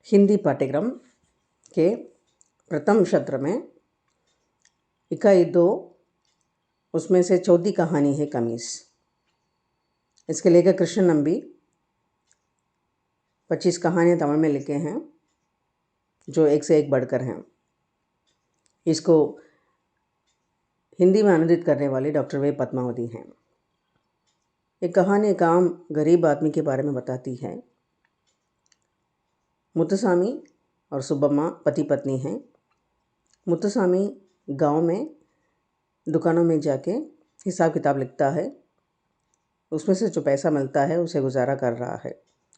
हिंदी पाठ्यक्रम के प्रथम सत्र में इकाई 2 उसमें से चौथी कहानी है कमीज। इसके लेखक कृष्ण नंबी 25 कहानियाँ तमिल में लिखे हैं जो एक से एक बढ़कर हैं। इसको हिंदी में अनुदित करने वाले डॉक्टर वे पद्मावती हैं। एक कहानी एक आम गरीब आदमी के बारे में बताती है। मुत्तुसामी और सुब्बम्मा पति पत्नी हैं। मुत्तुसामी गांव में दुकानों में जाके हिसाब किताब लिखता है। उसमें से जो पैसा मिलता है उसे गुजारा कर रहा है।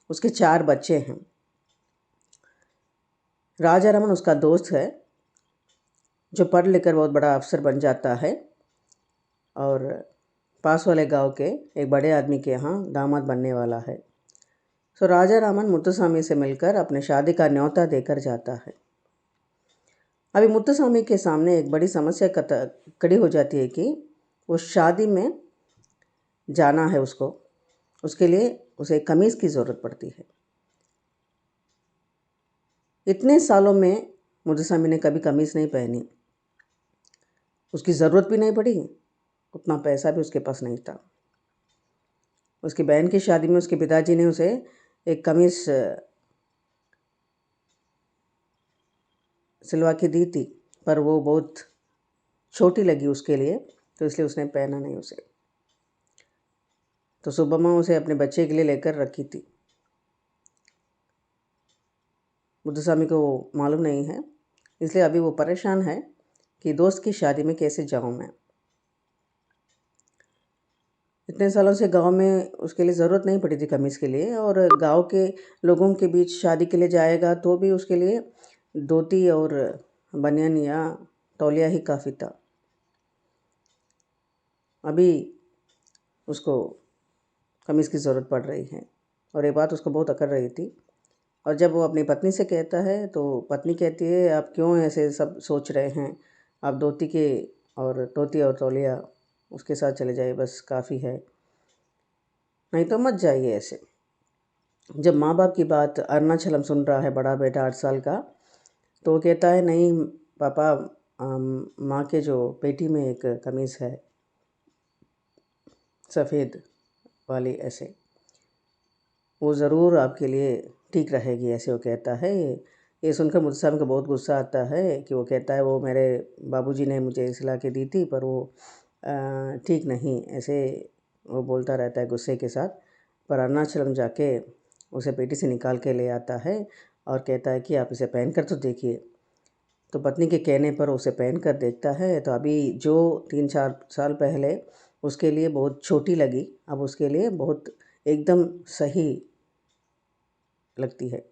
उसके 4 बच्चे हैं। राजारामन उसका दोस्त है जो पढ़ लिख कर बहुत बड़ा अफसर बन जाता है और पास वाले गांव के एक बड़े आदमी के यहाँ दामाद बनने वाला है। सो राजारामन मुत्तुसामी से मिलकर अपने शादी का न्योता देकर जाता है। अभी मुत्तुसामी के सामने एक बड़ी समस्या खड़ी हो जाती है कि वो शादी में जाना है उसके लिए उसे कमीज़ की ज़रूरत पड़ती है। इतने सालों में मुत्तुसामी ने कभी कमीज़ नहीं पहनी। उसकी ज़रूरत भी नहीं पड़ी, उतना पैसा भी उसके पास नहीं था। उसकी बहन की शादी में उसके पिताजी ने उसे एक कमीज़ सिलवा के दी थी, पर वो बहुत छोटी लगी उसके लिए, तो इसलिए उसने पहना नहीं उसे। तो सुब्बम्मा उसे अपने बच्चे के लिए लेकर रखी थी। मुत्तुसामी को वो मालूम नहीं है, इसलिए अभी वो परेशान है कि दोस्त की शादी में कैसे जाऊँ मैं। इतने सालों से गांव में उसके लिए ज़रूरत नहीं पड़ी थी कमीज़ के लिए, और गांव के लोगों के बीच शादी के लिए जाएगा तो भी उसके लिए धोती और बनियान या तौलिया ही काफ़ी था। अभी उसको कमीज़ की ज़रूरत पड़ रही है और ये बात उसको बहुत अकड़ रही थी। और जब वो अपनी पत्नी से कहता है तो पत्नी कहती है, आप क्यों ऐसे सब सोच रहे हैं, आप धोती और तौलिया उसके साथ चले जाइए, बस काफ़ी है, नहीं तो मत जाइए ऐसे। जब माँ बाप की बात अरुणाचलम सुन रहा है, बड़ा बेटा 8 साल का, तो वो कहता है, नहीं पापा, माँ के जो पेटी में एक कमीज़ है सफ़ेद वाली, ऐसे वो ज़रूर आपके लिए ठीक रहेगी, ऐसे वो कहता है। ये सुनकर मुत्तुसामी को बहुत गुस्सा आता है कि वो कहता है, वो मेरे बाबूजी ने मुझे सिला के दी थी, पर वो ठीक नहीं, ऐसे वो बोलता रहता है गुस्से के साथ। पर अरुणाचलम जाके उसे पेटी से निकाल के ले आता है और कहता है कि आप इसे पहन कर तो देखिए। तो पत्नी के कहने पर उसे पहन कर देखता है, तो अभी जो 3-4 साल पहले उसके लिए बहुत छोटी लगी, अब उसके लिए बहुत एकदम सही लगती है।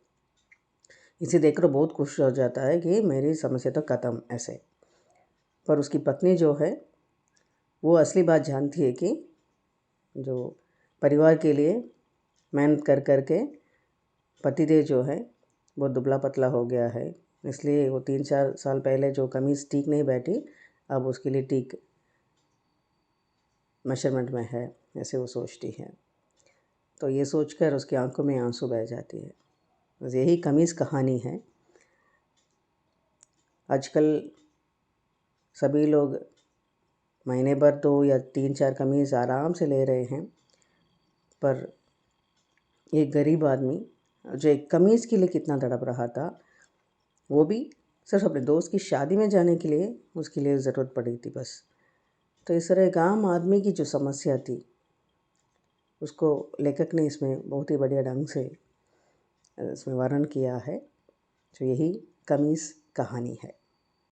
इसे देखकर बहुत खुश हो जाता है कि मेरी समस्या तो ख़त्म, ऐसे। पर उसकी पत्नी जो है वो असली बात जानती है कि जो परिवार के लिए मेहनत कर कर के पतिदेव जो है वो दुबला पतला हो गया है, इसलिए वो 3-4 साल पहले जो कमीज़ ठीक नहीं बैठी, अब उसके लिए ठीक मेजरमेंट में है, ऐसे वो सोचती है। तो ये सोचकर उसकी आंखों में आंसू बह जाती है। बस यही कमीज़ कहानी है। आजकल सभी लोग महीने भर 2 या 3-4 कमीज़ आराम से ले रहे हैं, पर एक गरीब आदमी जो एक कमीज़ के लिए कितना तड़प रहा था, वो भी सिर्फ अपने दोस्त की शादी में जाने के लिए उसके लिए ज़रूरत पड़ी थी बस। तो इस तरह एक आम आदमी की जो समस्या थी उसको लेखक ने इसमें बहुत ही बढ़िया ढंग से इसमें वर्णन किया है। तो यही कमीज़ कहानी है।